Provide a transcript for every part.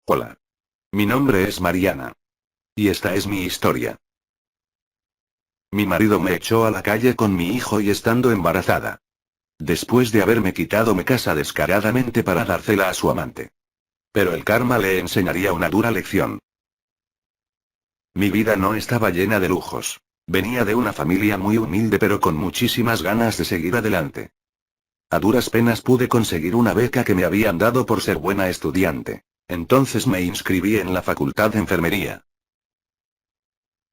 Hola. Mi nombre es Mariana. Y esta es mi historia. Mi marido me echó a la calle con mi hijo y estando embarazada. Después de haberme quitado mi casa descaradamente para dársela a su amante. Pero el karma le enseñaría una dura lección. Mi vida no estaba llena de lujos. Venía de una familia muy humilde pero con muchísimas ganas de seguir adelante. A duras penas pude conseguir una beca que me habían dado por ser buena estudiante. Entonces me inscribí en la facultad de enfermería.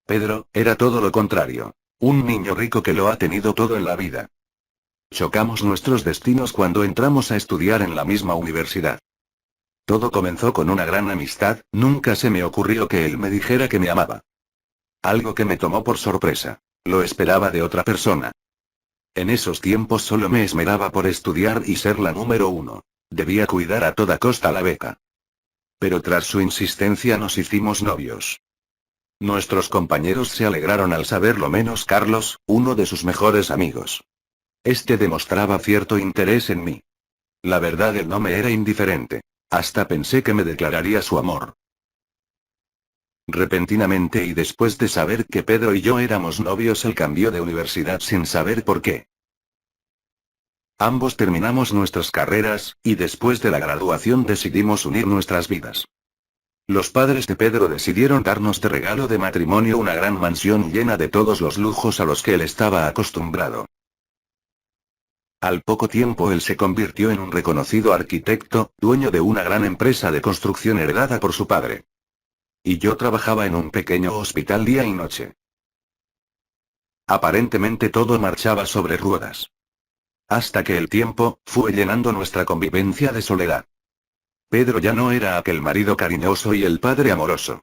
Pedro, era todo lo contrario. Un niño rico que lo ha tenido todo en la vida. Chocamos nuestros destinos cuando entramos a estudiar en la misma universidad. Todo comenzó con una gran amistad, nunca se me ocurrió que él me dijera que me amaba. Algo que me tomó por sorpresa. Lo esperaba de otra persona. En esos tiempos solo me esmeraba por estudiar y ser la número uno. Debía cuidar a toda costa la beca. Pero tras su insistencia nos hicimos novios. Nuestros compañeros se alegraron al saberlo menos Carlos, uno de sus mejores amigos. Este demostraba cierto interés en mí. La verdad él no me era indiferente. Hasta pensé que me declararía su amor. Repentinamente y después de saber que Pedro y yo éramos novios, él cambió de universidad sin saber por qué. Ambos terminamos nuestras carreras, y después de la graduación decidimos unir nuestras vidas. Los padres de Pedro decidieron darnos de regalo de matrimonio una gran mansión llena de todos los lujos a los que él estaba acostumbrado. Al poco tiempo él se convirtió en un reconocido arquitecto, dueño de una gran empresa de construcción heredada por su padre. Y yo trabajaba en un pequeño hospital día y noche. Aparentemente todo marchaba sobre ruedas. Hasta que el tiempo fue llenando nuestra convivencia de soledad. Pedro ya no era aquel marido cariñoso y el padre amoroso.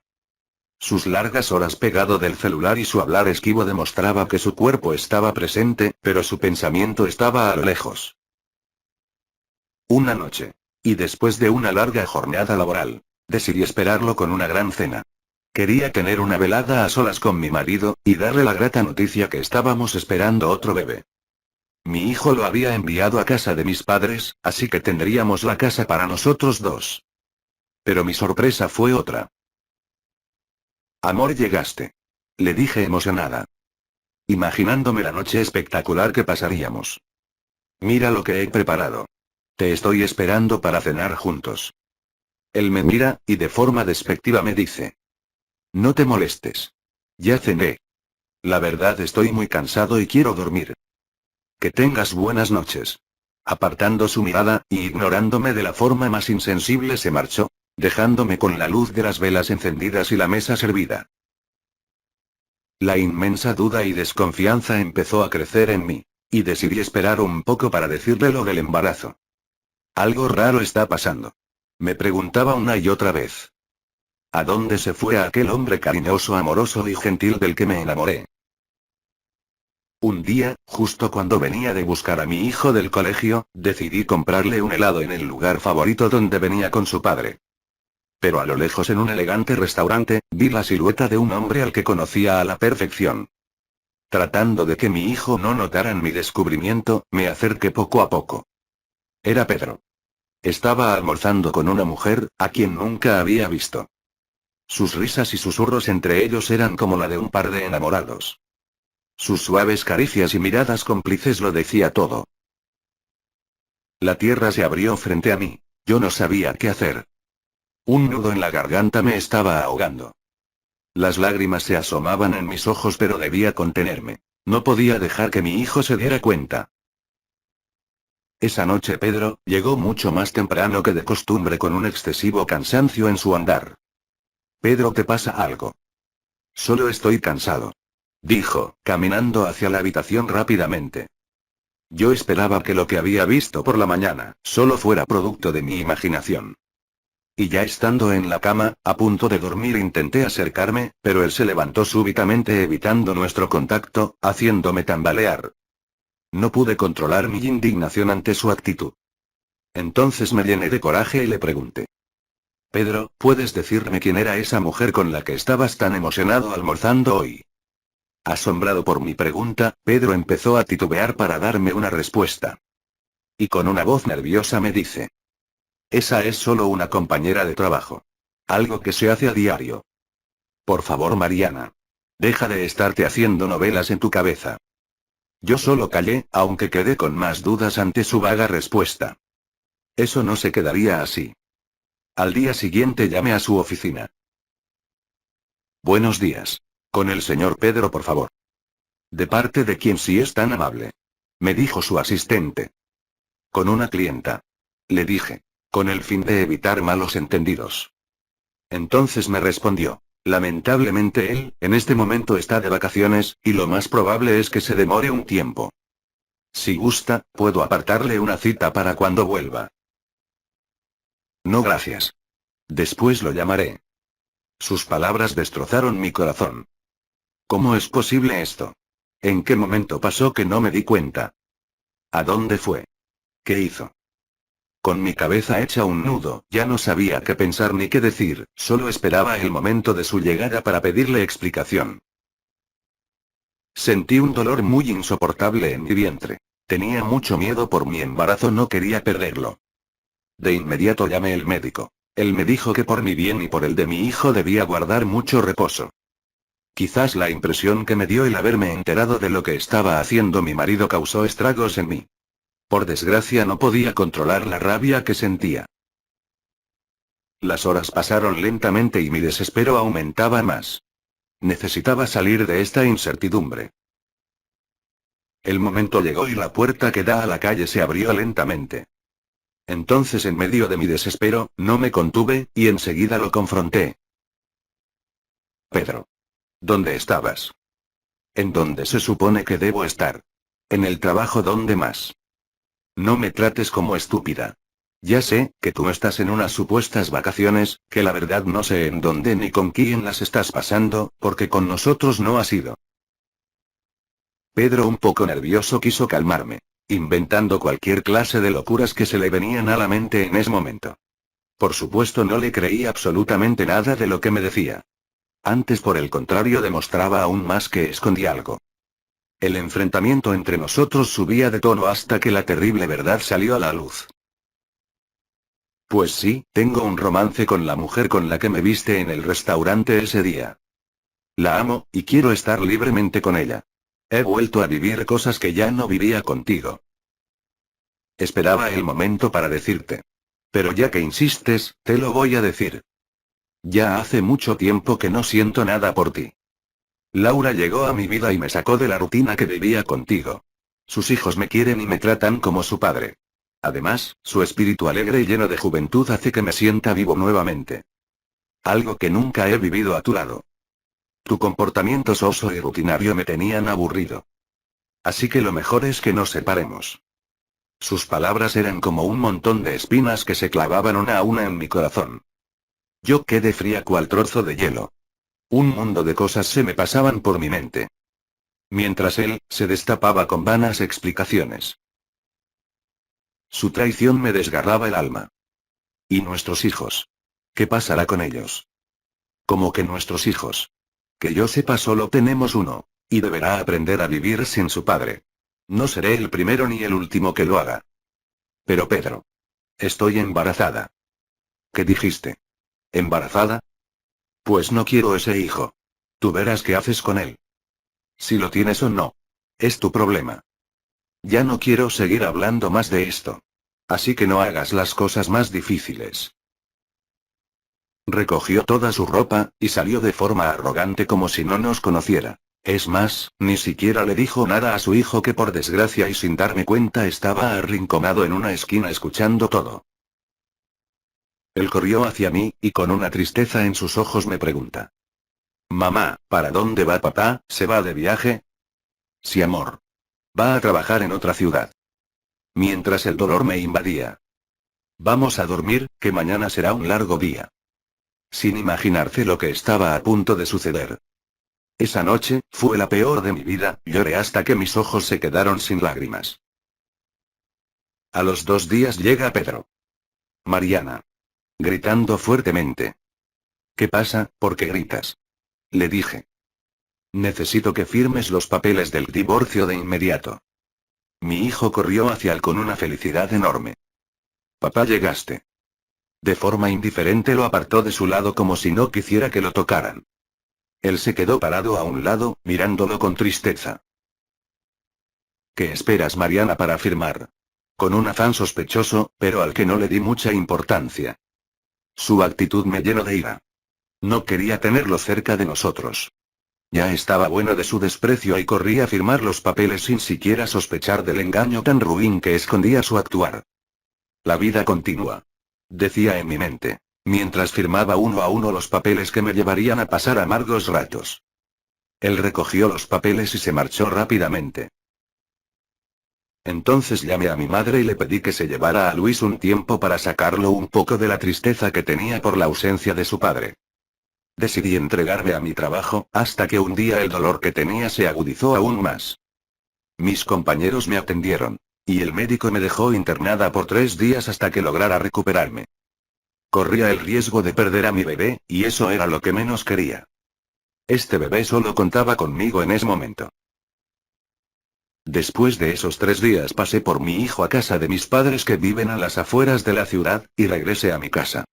Sus largas horas pegado del celular y su hablar esquivo demostraba que su cuerpo estaba presente, pero su pensamiento estaba a lo lejos. Una noche. Y después de una larga jornada laboral, decidí esperarlo con una gran cena. Quería tener una velada a solas con mi marido, y darle la grata noticia que estábamos esperando otro bebé. Mi hijo lo había enviado a casa de mis padres, así que tendríamos la casa para nosotros dos. Pero mi sorpresa fue otra. Amor, llegaste. Le dije emocionada. Imaginándome la noche espectacular que pasaríamos. Mira lo que he preparado. Te estoy esperando para cenar juntos. Él me mira, y de forma despectiva me dice. No te molestes. Ya cené. La verdad estoy muy cansado y quiero dormir. Que tengas buenas noches. Apartando su mirada, y ignorándome de la forma más insensible se marchó, dejándome con la luz de las velas encendidas y la mesa servida. La inmensa duda y desconfianza empezó a crecer en mí, y decidí esperar un poco para decirle lo del embarazo. Algo raro está pasando. Me preguntaba una y otra vez. ¿A dónde se fue aquel hombre cariñoso, amoroso y gentil del que me enamoré? Un día, justo cuando venía de buscar a mi hijo del colegio, decidí comprarle un helado en el lugar favorito donde venía con su padre. Pero a lo lejos, en un elegante restaurante, vi la silueta de un hombre al que conocía a la perfección. Tratando de que mi hijo no notara mi descubrimiento, me acerqué poco a poco. Era Pedro. Estaba almorzando con una mujer, a quien nunca había visto. Sus risas y susurros entre ellos eran como la de un par de enamorados. Sus suaves caricias y miradas cómplices lo decía todo. La tierra se abrió frente a mí. Yo no sabía qué hacer. Un nudo en la garganta me estaba ahogando. Las lágrimas se asomaban en mis ojos, pero debía contenerme. No podía dejar que mi hijo se diera cuenta. Esa noche Pedro llegó mucho más temprano que de costumbre, con un excesivo cansancio en su andar. Pedro, ¿te pasa algo? Solo estoy cansado, dijo, caminando hacia la habitación rápidamente. Yo esperaba que lo que había visto por la mañana solo fuera producto de mi imaginación. Y ya estando en la cama, a punto de dormir, intenté acercarme, pero él se levantó súbitamente, evitando nuestro contacto, haciéndome tambalear. No pude controlar mi indignación ante su actitud. Entonces me llené de coraje y le pregunté. Pedro, ¿puedes decirme quién era esa mujer con la que estabas tan emocionado almorzando hoy? Asombrado por mi pregunta, Pedro empezó a titubear para darme una respuesta. Y con una voz nerviosa me dice. Esa es solo una compañera de trabajo. Algo que se hace a diario. Por favor, Mariana. Deja de estarte haciendo novelas en tu cabeza. Yo solo callé, aunque quedé con más dudas ante su vaga respuesta. Eso no se quedaría así. Al día siguiente llamé a su oficina. Buenos días. Con el señor Pedro, por favor. ¿De parte de quién, si es tan amable? Me dijo su asistente. Con una clienta. Le dije. Con el fin de evitar malos entendidos. Entonces me respondió. Lamentablemente él, en este momento está de vacaciones, y lo más probable es que se demore un tiempo. Si gusta, puedo apartarle una cita para cuando vuelva. No, gracias. Después lo llamaré. Sus palabras destrozaron mi corazón. ¿Cómo es posible esto? ¿En qué momento pasó que no me di cuenta? ¿A dónde fue? ¿Qué hizo? Con mi cabeza hecha un nudo, ya no sabía qué pensar ni qué decir, solo esperaba el momento de su llegada para pedirle explicación. Sentí un dolor muy insoportable en mi vientre. Tenía mucho miedo por mi embarazo, no quería perderlo. De inmediato llamé al médico. Él me dijo que por mi bien y por el de mi hijo debía guardar mucho reposo. Quizás la impresión que me dio el haberme enterado de lo que estaba haciendo mi marido causó estragos en mí. Por desgracia no podía controlar la rabia que sentía. Las horas pasaron lentamente y mi desespero aumentaba más. Necesitaba salir de esta incertidumbre. El momento llegó y la puerta que da a la calle se abrió lentamente. Entonces, en medio de mi desespero, no me contuve, y enseguida lo confronté. Pedro. ¿Dónde estabas? ¿En dónde se supone que debo estar? En el trabajo, ¿dónde más? No me trates como estúpida. Ya sé, que tú estás en unas supuestas vacaciones, que la verdad no sé en dónde ni con quién las estás pasando, porque con nosotros no has ido. Pedro, un poco nervioso, quiso calmarme, inventando cualquier clase de locuras que se le venían a la mente en ese momento. Por supuesto, no le creí absolutamente nada de lo que me decía. Antes, por el contrario, demostraba aún más que escondía algo. El enfrentamiento entre nosotros subía de tono hasta que la terrible verdad salió a la luz. Pues sí, tengo un romance con la mujer con la que me viste en el restaurante ese día. La amo, y quiero estar libremente con ella. He vuelto a vivir cosas que ya no vivía contigo. Esperaba el momento para decirte. Pero ya que insistes, te lo voy a decir. Ya hace mucho tiempo que no siento nada por ti. Laura llegó a mi vida y me sacó de la rutina que vivía contigo. Sus hijos me quieren y me tratan como su padre. Además, su espíritu alegre y lleno de juventud hace que me sienta vivo nuevamente. Algo que nunca he vivido a tu lado. Tu comportamiento soso y rutinario me tenían aburrido. Así que lo mejor es que nos separemos. Sus palabras eran como un montón de espinas que se clavaban una a una en mi corazón. Yo quedé fría cual trozo de hielo. Un mundo de cosas se me pasaban por mi mente. Mientras él, se destapaba con vanas explicaciones. Su traición me desgarraba el alma. ¿Y nuestros hijos? ¿Qué pasará con ellos? ¿Cómo que nuestros hijos? Que yo sepa, solo tenemos uno, y deberá aprender a vivir sin su padre. No seré el primero ni el último que lo haga. Pero Pedro. Estoy embarazada. ¿Qué dijiste? ¿Embarazada? Pues no quiero ese hijo. Tú verás qué haces con él. Si lo tienes o no. Es tu problema. Ya no quiero seguir hablando más de esto. Así que no hagas las cosas más difíciles. Recogió toda su ropa, y salió de forma arrogante como si no nos conociera. Es más, ni siquiera le dijo nada a su hijo, que por desgracia y sin darme cuenta estaba arrinconado en una esquina escuchando todo. Él corrió hacia mí, y con una tristeza en sus ojos me pregunta. Mamá, ¿para dónde va papá? ¿Se va de viaje? Sí, amor. Va a trabajar en otra ciudad. Mientras el dolor me invadía. Vamos a dormir, que mañana será un largo día. Sin imaginarse lo que estaba a punto de suceder. Esa noche, fue la peor de mi vida, lloré hasta que mis ojos se quedaron sin lágrimas. A los 2 días llega Pedro. Mariana. Gritando fuertemente. ¿Qué pasa? ¿Por qué gritas? Le dije. Necesito que firmes los papeles del divorcio de inmediato. Mi hijo corrió hacia él con una felicidad enorme. Papá, llegaste. De forma indiferente lo apartó de su lado como si no quisiera que lo tocaran. Él se quedó parado a un lado, mirándolo con tristeza. ¿Qué esperas, Mariana, para firmar? Con un afán sospechoso, pero al que no le di mucha importancia. Su actitud me llenó de ira. No quería tenerlo cerca de nosotros. Ya estaba bueno de su desprecio y corría a firmar los papeles sin siquiera sospechar del engaño tan ruin que escondía su actuar. La vida continúa. Decía en mi mente, mientras firmaba uno a uno los papeles que me llevarían a pasar amargos ratos. Él recogió los papeles y se marchó rápidamente. Entonces llamé a mi madre y le pedí que se llevara a Luis un tiempo para sacarlo un poco de la tristeza que tenía por la ausencia de su padre. Decidí entregarme a mi trabajo, hasta que un día el dolor que tenía se agudizó aún más. Mis compañeros me atendieron. Y el médico me dejó internada por 3 días hasta que lograra recuperarme. Corría el riesgo de perder a mi bebé, y eso era lo que menos quería. Este bebé solo contaba conmigo en ese momento. Después de esos 3 días pasé por mi hijo a casa de mis padres que viven a las afueras de la ciudad, y regresé a mi casa.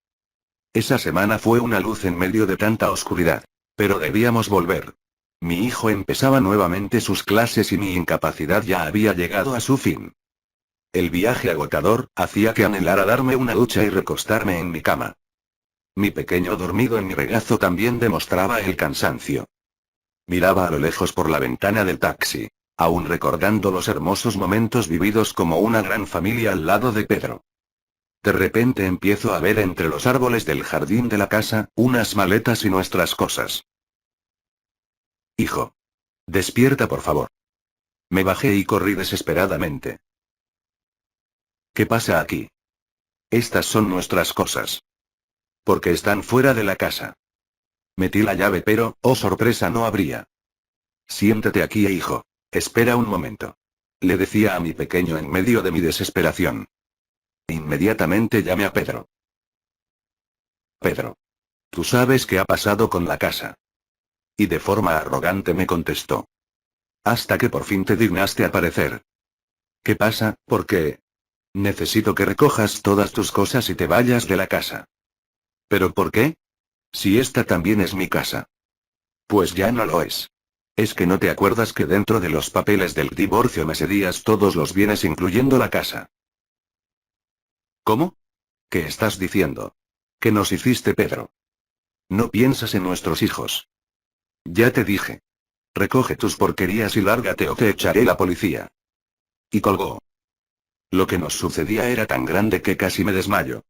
Esa semana fue una luz en medio de tanta oscuridad. Pero debíamos volver. Mi hijo empezaba nuevamente sus clases y mi incapacidad ya había llegado a su fin. El viaje agotador hacía que anhelara darme una ducha y recostarme en mi cama. Mi pequeño dormido en mi regazo también demostraba el cansancio. Miraba a lo lejos por la ventana del taxi, aún recordando los hermosos momentos vividos como una gran familia al lado de Pedro. De repente empiezo a ver entre los árboles del jardín de la casa, unas maletas y nuestras cosas. Hijo. Despierta, por favor. Me bajé y corrí desesperadamente. ¿Qué pasa aquí? Estas son nuestras cosas. Porque están fuera de la casa. Metí la llave pero, oh sorpresa, no abría. Siéntate aquí, hijo. Espera un momento. Le decía a mi pequeño en medio de mi desesperación. Inmediatamente llamé a Pedro. Pedro. ¿Tú sabes qué ha pasado con la casa? Y de forma arrogante me contestó. Hasta que por fin te dignaste aparecer. ¿Qué pasa? ¿Por qué? Necesito que recojas todas tus cosas y te vayas de la casa. ¿Pero por qué? Si esta también es mi casa. Pues ya no lo es. ¿Es que no te acuerdas que dentro de los papeles del divorcio me cedías todos los bienes incluyendo la casa? ¿Cómo? ¿Qué estás diciendo? ¿Qué nos hiciste, Pedro? No piensas en nuestros hijos. Ya te dije. Recoge tus porquerías y lárgate o te echaré la policía. Y colgó. Lo que nos sucedía era tan grande que casi me desmayo.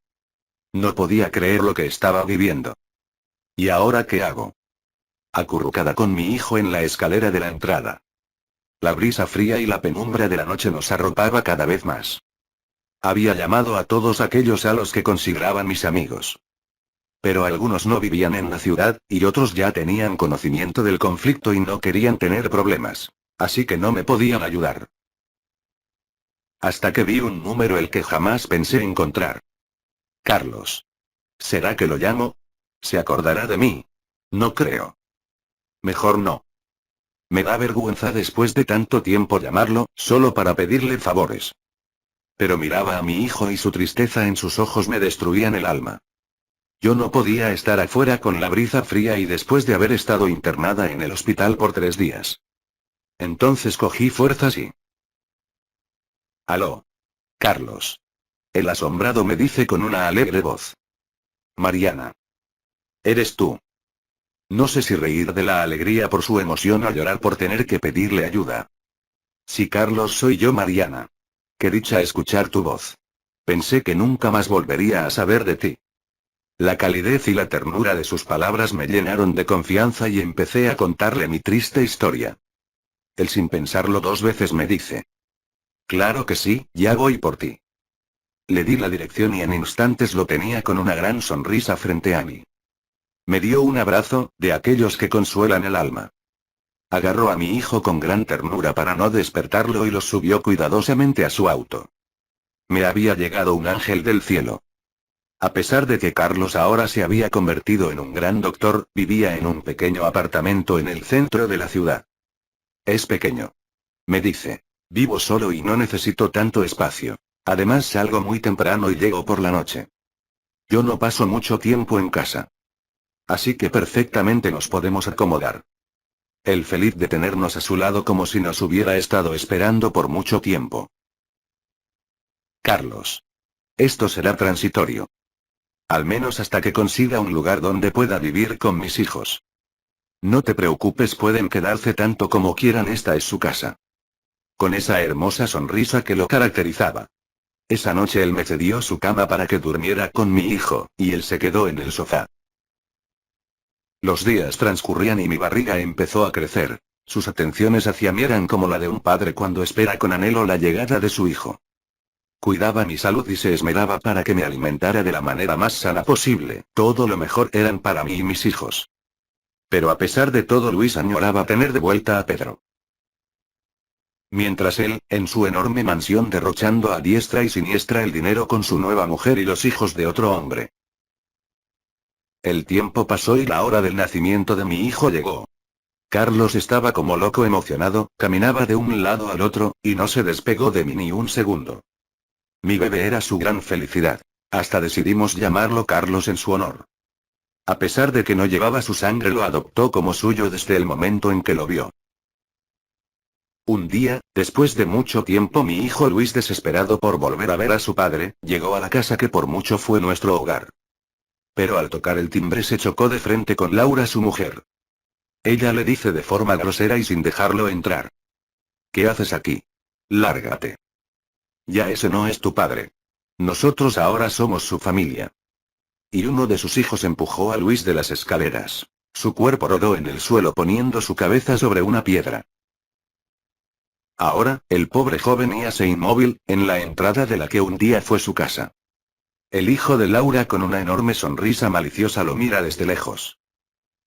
No podía creer lo que estaba viviendo. ¿Y ahora qué hago? Acurrucada con mi hijo en la escalera de la entrada. La brisa fría y la penumbra de la noche nos arropaba cada vez más. Había llamado a todos aquellos a los que consideraban mis amigos. Pero algunos no vivían en la ciudad, y otros ya tenían conocimiento del conflicto y no querían tener problemas. Así que no me podían ayudar. Hasta que vi un número el que jamás pensé encontrar. Carlos. ¿Será que lo llamo? ¿Se acordará de mí? No creo. Mejor no. Me da vergüenza después de tanto tiempo llamarlo, solo para pedirle favores. Pero miraba a mi hijo y su tristeza en sus ojos me destruían el alma. Yo no podía estar afuera con la brisa fría y después de haber estado internada en el hospital por 3 días. Entonces cogí fuerzas y... Aló. Carlos. El asombrado me dice con una alegre voz. Mariana. Eres tú. No sé si reír de la alegría por su emoción o llorar por tener que pedirle ayuda. Sí, Carlos, soy yo, Mariana. Qué dicha escuchar tu voz. Pensé que nunca más volvería a saber de ti. La calidez y la ternura de sus palabras me llenaron de confianza y empecé a contarle mi triste historia. Él sin pensarlo 2 veces me dice. Claro que sí, ya voy por ti. Le di la dirección y en instantes lo tenía con una gran sonrisa frente a mí. Me dio un abrazo, de aquellos que consuelan el alma. Agarró a mi hijo con gran ternura para no despertarlo y lo subió cuidadosamente a su auto. Me había llegado un ángel del cielo. A pesar de que Carlos ahora se había convertido en un gran doctor, vivía en un pequeño apartamento en el centro de la ciudad. Es pequeño. Me dice. Vivo solo y no necesito tanto espacio. Además salgo muy temprano y llego por la noche. Yo no paso mucho tiempo en casa. Así que perfectamente nos podemos acomodar. Él feliz de tenernos a su lado como si nos hubiera estado esperando por mucho tiempo. Carlos. Esto será transitorio. Al menos hasta que consiga un lugar donde pueda vivir con mis hijos. No te preocupes, pueden quedarse tanto como quieran, esta es su casa. Con esa hermosa sonrisa que lo caracterizaba. Esa noche él me cedió su cama para que durmiera con mi hijo, y él se quedó en el sofá. Los días transcurrían y mi barriga empezó a crecer. Sus atenciones hacia mí eran como la de un padre cuando espera con anhelo la llegada de su hijo. Cuidaba mi salud y se esmeraba para que me alimentara de la manera más sana posible. Todo lo mejor eran para mí y mis hijos. Pero a pesar de todo, Luis añoraba tener de vuelta a Pedro. Mientras él, en su enorme mansión, derrochando a diestra y siniestra el dinero con su nueva mujer y los hijos de otro hombre. El tiempo pasó y la hora del nacimiento de mi hijo llegó. Carlos estaba como loco emocionado, caminaba de un lado al otro, y no se despegó de mí ni un segundo. Mi bebé era su gran felicidad. Hasta decidimos llamarlo Carlos en su honor. A pesar de que no llevaba su sangre, lo adoptó como suyo desde el momento en que lo vio. Un día, después de mucho tiempo, mi hijo Luis, desesperado por volver a ver a su padre, llegó a la casa que por mucho fue nuestro hogar. Pero al tocar el timbre se chocó de frente con Laura, su mujer. Ella le dice de forma grosera y sin dejarlo entrar: ¿Qué haces aquí? Lárgate. Ya ese no es tu padre. Nosotros ahora somos su familia. Y uno de sus hijos empujó a Luis de las escaleras. Su cuerpo rodó en el suelo poniendo su cabeza sobre una piedra. Ahora, el pobre joven yacía inmóvil, en la entrada de la que un día fue su casa. El hijo de Laura, con una enorme sonrisa maliciosa, lo mira desde lejos.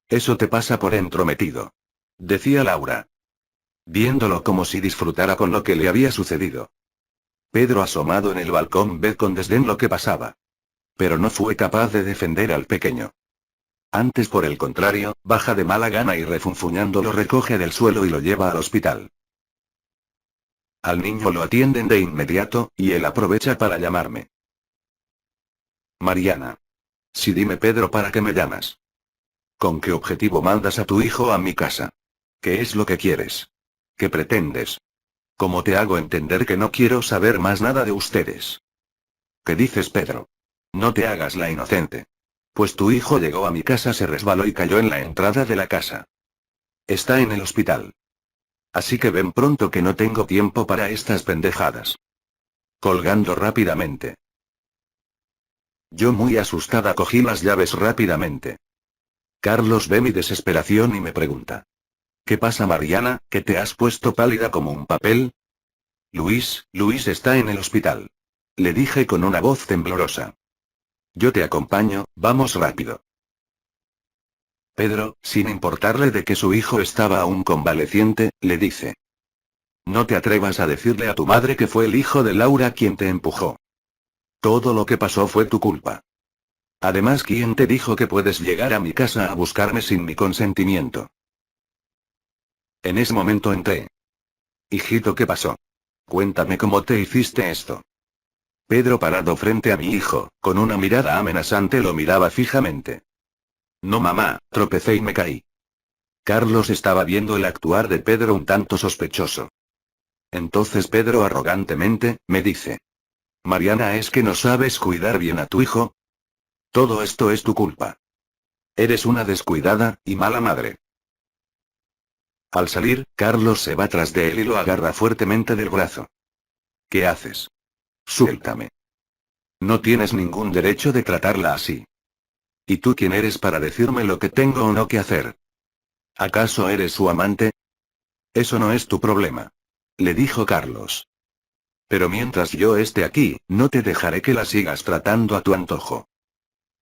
Eso te pasa por entrometido, decía Laura, viéndolo como si disfrutara con lo que le había sucedido. Pedro, asomado en el balcón, ve con desdén lo que pasaba. Pero no fue capaz de defender al pequeño. Antes, por el contrario, baja de mala gana y refunfuñando lo recoge del suelo y lo lleva al hospital. Al niño lo atienden de inmediato, y él aprovecha para llamarme. Mariana. Sí, dime, Pedro, ¿para qué me llamas? ¿Con qué objetivo mandas a tu hijo a mi casa? ¿Qué es lo que quieres? ¿Qué pretendes? ¿Cómo te hago entender que no quiero saber más nada de ustedes? ¿Qué dices, Pedro? No te hagas la inocente. Pues tu hijo llegó a mi casa, se resbaló y cayó en la entrada de la casa. Está en el hospital. Así que ven pronto, que no tengo tiempo para estas pendejadas. Colgando rápidamente. Yo, muy asustada, cogí las llaves rápidamente. Carlos ve mi desesperación y me pregunta: ¿Qué pasa, Mariana, que te has puesto pálida como un papel? Luis está en el hospital. Le dije con una voz temblorosa. Yo te acompaño, vamos rápido. Pedro, sin importarle de que su hijo estaba aún convaleciente, le dice: No te atrevas a decirle a tu madre que fue el hijo de Laura quien te empujó. Todo lo que pasó fue tu culpa. Además, ¿quién te dijo que puedes llegar a mi casa a buscarme sin mi consentimiento? En ese momento entré. Hijito, ¿qué pasó? Cuéntame cómo te hiciste esto. Pedro, parado frente a mi hijo, con una mirada amenazante, lo miraba fijamente. No, mamá, tropecé y me caí. Carlos estaba viendo el actuar de Pedro un tanto sospechoso. Entonces Pedro arrogantemente, me dice: Mariana, ¿es que no sabes cuidar bien a tu hijo? Todo esto es tu culpa. Eres una descuidada y mala madre. Al salir, Carlos se va tras de él y lo agarra fuertemente del brazo. ¿Qué haces? Suéltame. No tienes ningún derecho de tratarla así. ¿Y tú quién eres para decirme lo que tengo o no que hacer? ¿Acaso eres su amante? Eso no es tu problema, le dijo Carlos. Pero mientras yo esté aquí, no te dejaré que la sigas tratando a tu antojo.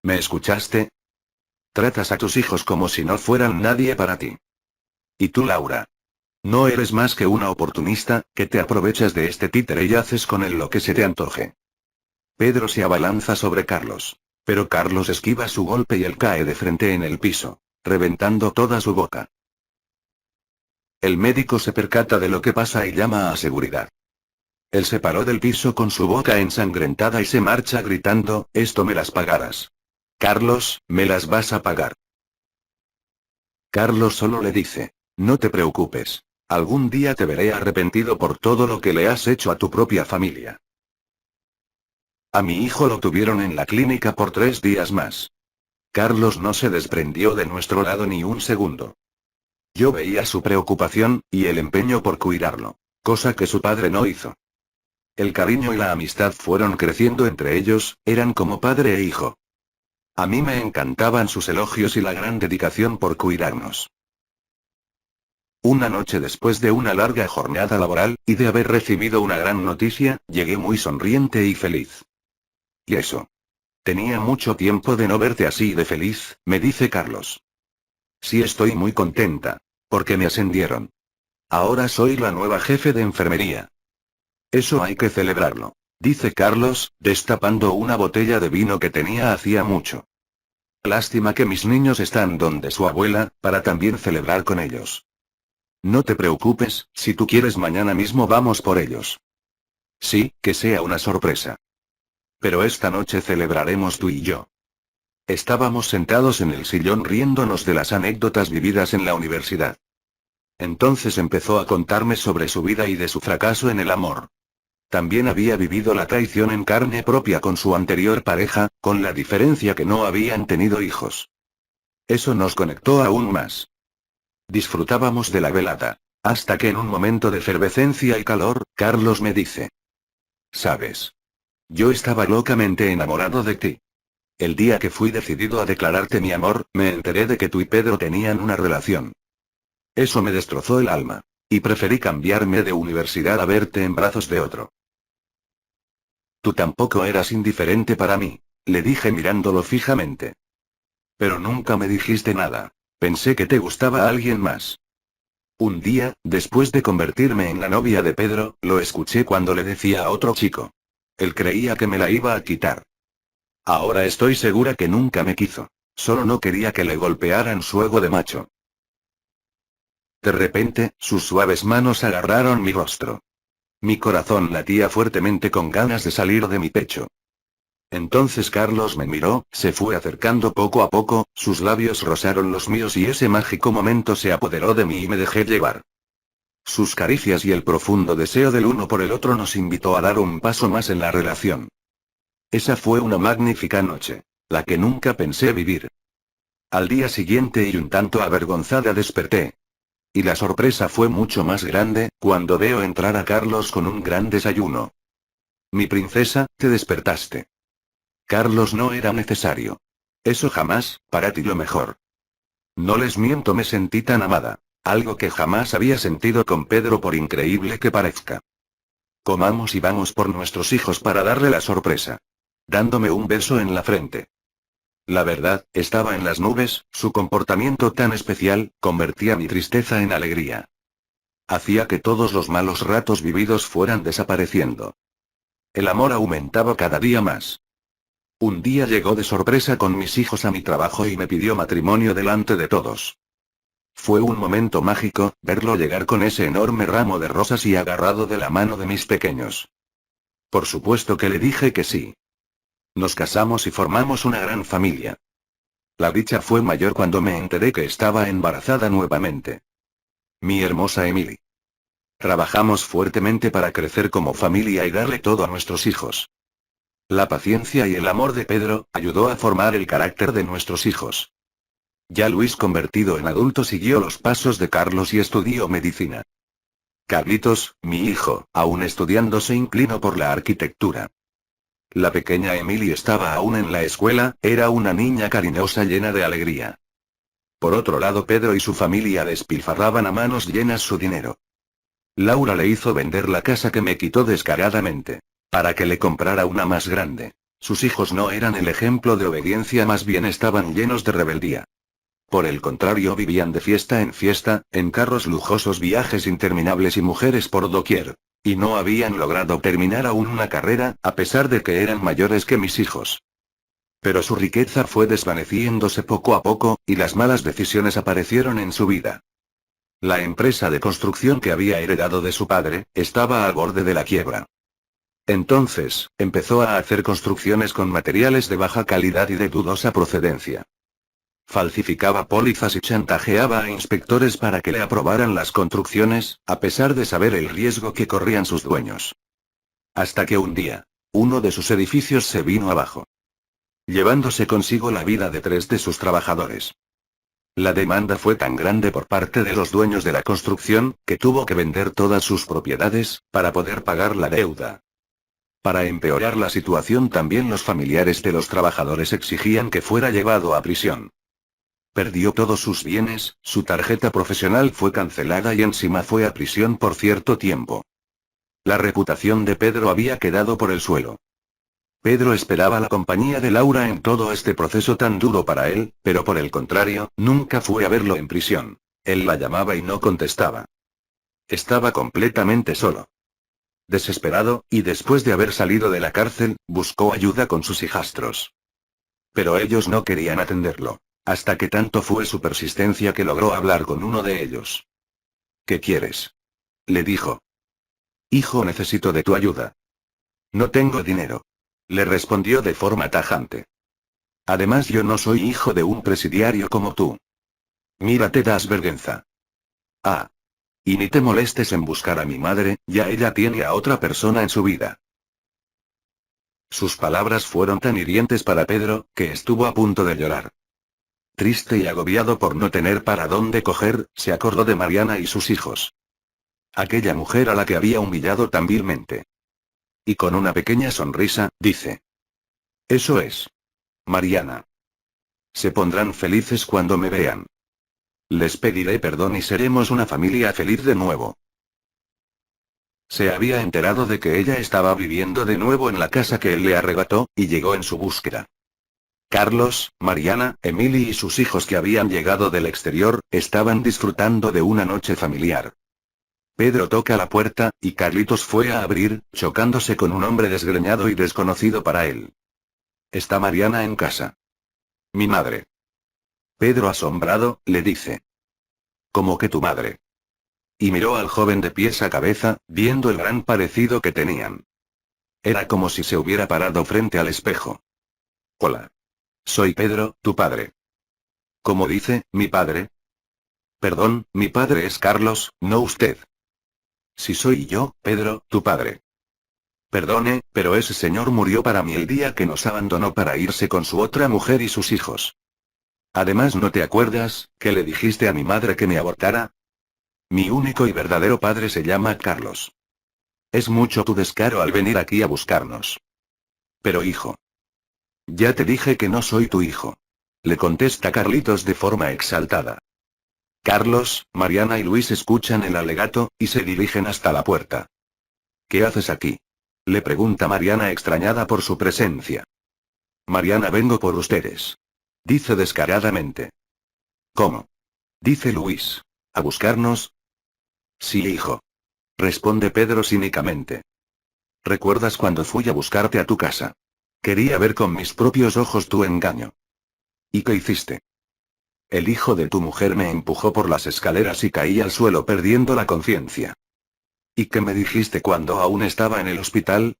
¿Me escuchaste? Tratas a tus hijos como si no fueran nadie para ti. ¿Y tú, Laura? No eres más que una oportunista, que te aprovechas de este títere y haces con él lo que se te antoje. Pedro se abalanza sobre Carlos. Pero Carlos esquiva su golpe y él cae de frente en el piso, reventando toda su boca. El médico se percata de lo que pasa y llama a seguridad. Él se paró del piso con su boca ensangrentada y se marcha gritando, esto me las pagarás. Carlos, me las vas a pagar. Carlos solo le dice, no te preocupes. Algún día te veré arrepentido por todo lo que le has hecho a tu propia familia. A mi hijo lo tuvieron en la clínica por 3 días más. Carlos no se desprendió de nuestro lado ni un segundo. Yo veía su preocupación, y el empeño por cuidarlo, cosa que su padre no hizo. El cariño y la amistad fueron creciendo entre ellos, eran como padre e hijo. A mí me encantaban sus elogios y la gran dedicación por cuidarnos. Una noche después de una larga jornada laboral, y de haber recibido una gran noticia, llegué muy sonriente y feliz. ¿Y eso? Tenía mucho tiempo de no verte así de feliz, me dice Carlos. Sí, estoy muy contenta, porque me ascendieron. Ahora soy la nueva jefe de enfermería. Eso hay que celebrarlo, dice Carlos, destapando una botella de vino que tenía hacía mucho. Lástima que mis niños están donde su abuela, para también celebrar con ellos. No te preocupes, si tú quieres mañana mismo vamos por ellos. Sí, que sea una sorpresa. Pero esta noche celebraremos tú y yo. Estábamos sentados en el sillón riéndonos de las anécdotas vividas en la universidad. Entonces empezó a contarme sobre su vida y de su fracaso en el amor. También había vivido la traición en carne propia con su anterior pareja, con la diferencia que no habían tenido hijos. Eso nos conectó aún más. Disfrutábamos de la velada, hasta que en un momento de efervescencia y calor, Carlos me dice: ¿sabes? Yo estaba locamente enamorado de ti. El día que fui decidido a declararte mi amor, me enteré de que tú y Pedro tenían una relación. Eso me destrozó el alma. Y preferí cambiarme de universidad a verte en brazos de otro. Tú tampoco eras indiferente para mí, le dije mirándolo fijamente. Pero nunca me dijiste nada. Pensé que te gustaba alguien más. Un día, después de convertirme en la novia de Pedro, lo escuché cuando le decía a otro chico. Él creía que me la iba a quitar. Ahora estoy segura que nunca me quiso. Solo no quería que le golpearan su ego de macho. De repente, sus suaves manos agarraron mi rostro. Mi corazón latía fuertemente con ganas de salir de mi pecho. Entonces Carlos me miró, se fue acercando poco a poco, sus labios rozaron los míos y ese mágico momento se apoderó de mí y me dejé llevar. Sus caricias y el profundo deseo del uno por el otro nos invitó a dar un paso más en la relación. Esa fue una magnífica noche, la que nunca pensé vivir. Al día siguiente y un tanto avergonzada desperté. Y la sorpresa fue mucho más grande, cuando veo entrar a Carlos con un gran desayuno. Mi princesa, te despertaste. Carlos, no era necesario. Eso jamás, para ti lo mejor. No les miento, me sentí tan amada. Algo que jamás había sentido con Pedro por increíble que parezca. Comamos y vamos por nuestros hijos para darle la sorpresa. Dándome un beso en la frente. La verdad, estaba en las nubes, su comportamiento tan especial, convertía mi tristeza en alegría. Hacía que todos los malos ratos vividos fueran desapareciendo. El amor aumentaba cada día más. Un día llegó de sorpresa con mis hijos a mi trabajo y me pidió matrimonio delante de todos. Fue un momento mágico, verlo llegar con ese enorme ramo de rosas y agarrado de la mano de mis pequeños. Por supuesto que le dije que sí. Nos casamos y formamos una gran familia. La dicha fue mayor cuando me enteré que estaba embarazada nuevamente. Mi hermosa Emily. Trabajamos fuertemente para crecer como familia y darle todo a nuestros hijos. La paciencia y el amor de Pedro ayudó a formar el carácter de nuestros hijos. Ya Luis, convertido en adulto, siguió los pasos de Carlos y estudió medicina. Carlitos, mi hijo, aún estudiando, se inclinó por la arquitectura. La pequeña Emily estaba aún en la escuela, era una niña cariñosa llena de alegría. Por otro lado, Pedro y su familia despilfarraban a manos llenas su dinero. Laura le hizo vender la casa que me quitó descaradamente, para que le comprara una más grande. Sus hijos no eran el ejemplo de obediencia, más bien estaban llenos de rebeldía. Por el contrario, vivían de fiesta en carros lujosos, viajes interminables y mujeres por doquier. Y no habían logrado terminar aún una carrera, a pesar de que eran mayores que mis hijos. Pero su riqueza fue desvaneciéndose poco a poco, y las malas decisiones aparecieron en su vida. La empresa de construcción que había heredado de su padre, estaba al borde de la quiebra. Entonces, empezó a hacer construcciones con materiales de baja calidad y de dudosa procedencia. Falsificaba pólizas y chantajeaba a inspectores para que le aprobaran las construcciones, a pesar de saber el riesgo que corrían sus dueños. Hasta que un día, uno de sus edificios se vino abajo, llevándose consigo la vida de 3 de sus trabajadores. La demanda fue tan grande por parte de los dueños de la construcción, que tuvo que vender todas sus propiedades, para poder pagar la deuda. Para empeorar la situación, también los familiares de los trabajadores exigían que fuera llevado a prisión. Perdió todos sus bienes, su tarjeta profesional fue cancelada y encima fue a prisión por cierto tiempo. La reputación de Pedro había quedado por el suelo. Pedro esperaba la compañía de Laura en todo este proceso tan duro para él, pero por el contrario, nunca fue a verlo en prisión. Él la llamaba y no contestaba. Estaba completamente solo. Desesperado, y después de haber salido de la cárcel, buscó ayuda con sus hijastros. Pero ellos no querían atenderlo. Hasta que tanto fue su persistencia que logró hablar con uno de ellos. ¿Qué quieres?, le dijo. Hijo, necesito de tu ayuda. No tengo dinero, le respondió de forma tajante. Además, yo no soy hijo de un presidiario como tú. Mira, te das vergüenza. Ah. Y ni te molestes en buscar a mi madre, ya ella tiene a otra persona en su vida. Sus palabras fueron tan hirientes para Pedro, que estuvo a punto de llorar. Triste y agobiado por no tener para dónde coger, se acordó de Mariana y sus hijos. Aquella mujer a la que había humillado tan vilmente. Y con una pequeña sonrisa, dice: Eso es. Mariana. Se pondrán felices cuando me vean. Les pediré perdón y seremos una familia feliz de nuevo. Se había enterado de que ella estaba viviendo de nuevo en la casa que él le arrebató, y llegó en su búsqueda. Carlos, Mariana, Emily y sus hijos que habían llegado del exterior, estaban disfrutando de una noche familiar. Pedro toca la puerta, y Carlitos fue a abrir, chocándose con un hombre desgreñado y desconocido para él. ¿Está Mariana en casa? Mi madre. Pedro, asombrado, le dice. ¿Cómo que tu madre? Y miró al joven de pies a cabeza, viendo el gran parecido que tenían. Era como si se hubiera parado frente al espejo. Hola. Soy Pedro, tu padre. ¿Cómo dice, mi padre? Perdón, mi padre es Carlos, no usted. Si soy yo, Pedro, tu padre. Perdone, pero ese señor murió para mí el día que nos abandonó para irse con su otra mujer y sus hijos. Además, ¿no te acuerdas, que le dijiste a mi madre que me abortara? Mi único y verdadero padre se llama Carlos. Es mucho tu descaro al venir aquí a buscarnos. Pero hijo. Ya te dije que no soy tu hijo. Le contesta Carlitos de forma exaltada. Carlos, Mariana y Luis escuchan el alegato, y se dirigen hasta la puerta. ¿Qué haces aquí?, le pregunta Mariana, extrañada por su presencia. Mariana, vengo por ustedes, dice descaradamente. ¿Cómo?, dice Luis. ¿A buscarnos? Sí, hijo, responde Pedro cínicamente. ¿Recuerdas cuando fui a buscarte a tu casa? Quería ver con mis propios ojos tu engaño. ¿Y qué hiciste? El hijo de tu mujer me empujó por las escaleras y caí al suelo perdiendo la conciencia. ¿Y qué me dijiste cuando aún estaba en el hospital?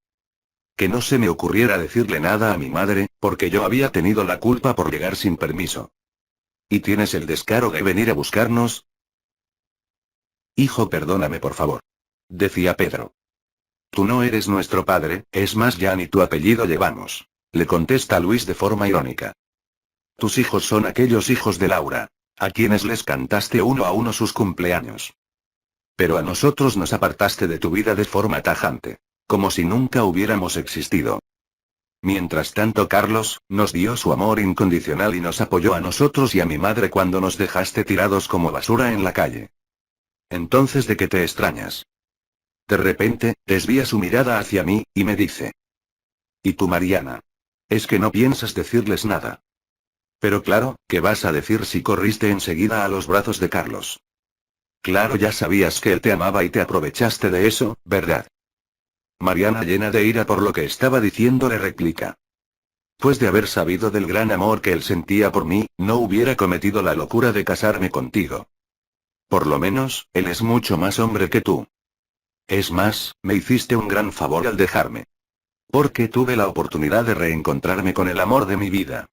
Que no se me ocurriera decirle nada a mi madre, porque yo había tenido la culpa por llegar sin permiso. ¿Y tienes el descaro de venir a buscarnos? Hijo, perdóname por favor, decía Pedro. Tú no eres nuestro padre, es más, ya ni tu apellido llevamos, le contesta Luis de forma irónica. Tus hijos son aquellos hijos de Laura, a quienes les cantaste uno a uno sus cumpleaños. Pero a nosotros nos apartaste de tu vida de forma tajante, como si nunca hubiéramos existido. Mientras tanto, Carlos nos dio su amor incondicional y nos apoyó a nosotros y a mi madre cuando nos dejaste tirados como basura en la calle. Entonces, ¿de qué te extrañas? De repente, desvía su mirada hacia mí, y me dice. ¿Y tú, Mariana? ¿Es que no piensas decirles nada? Pero claro, ¿qué vas a decir si corriste enseguida a los brazos de Carlos? Claro, ya sabías que él te amaba y te aprovechaste de eso, ¿verdad? Mariana, llena de ira por lo que estaba diciendo, le replica. Pues de haber sabido del gran amor que él sentía por mí, no hubiera cometido la locura de casarme contigo. Por lo menos, él es mucho más hombre que tú. Es más, me hiciste un gran favor al dejarme. Porque tuve la oportunidad de reencontrarme con el amor de mi vida.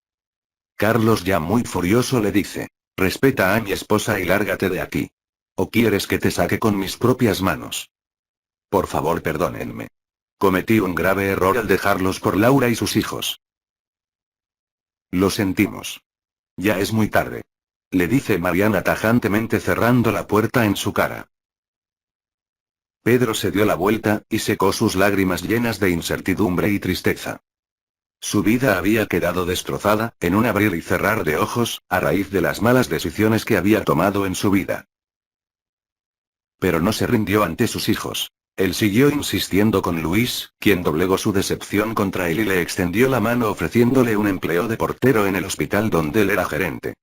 Carlos, ya muy furioso, le dice: respeta a mi esposa y lárgate de aquí. ¿O quieres que te saque con mis propias manos? Por favor, perdónenme. Cometí un grave error al dejarlos por Laura y sus hijos. Lo sentimos. Ya es muy tarde. Le dice Mariana tajantemente, cerrando la puerta en su cara. Pedro se dio la vuelta, y secó sus lágrimas llenas de incertidumbre y tristeza. Su vida había quedado destrozada, en un abrir y cerrar de ojos, a raíz de las malas decisiones que había tomado en su vida. Pero no se rindió ante sus hijos. Él siguió insistiendo con Luis, quien doblegó su decepción contra él y le extendió la mano ofreciéndole un empleo de portero en el hospital donde él era gerente.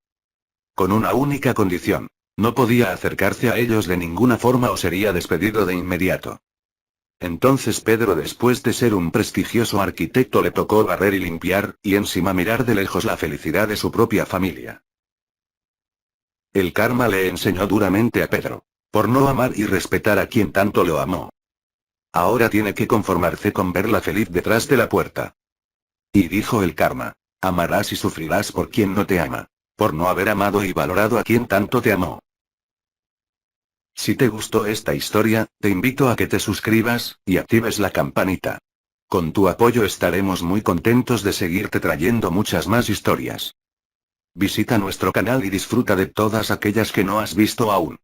Con una única condición: no podía acercarse a ellos de ninguna forma o sería despedido de inmediato. Entonces Pedro, después de ser un prestigioso arquitecto, le tocó barrer y limpiar, y encima mirar de lejos la felicidad de su propia familia. El karma le enseñó duramente a Pedro. Por no amar y respetar a quien tanto lo amó. Ahora tiene que conformarse con verla feliz detrás de la puerta. Y dijo el karma: amarás y sufrirás por quien no te ama. Por no haber amado y valorado a quien tanto te amó. Si te gustó esta historia, te invito a que te suscribas, y actives la campanita. Con tu apoyo estaremos muy contentos de seguirte trayendo muchas más historias. Visita nuestro canal y disfruta de todas aquellas que no has visto aún.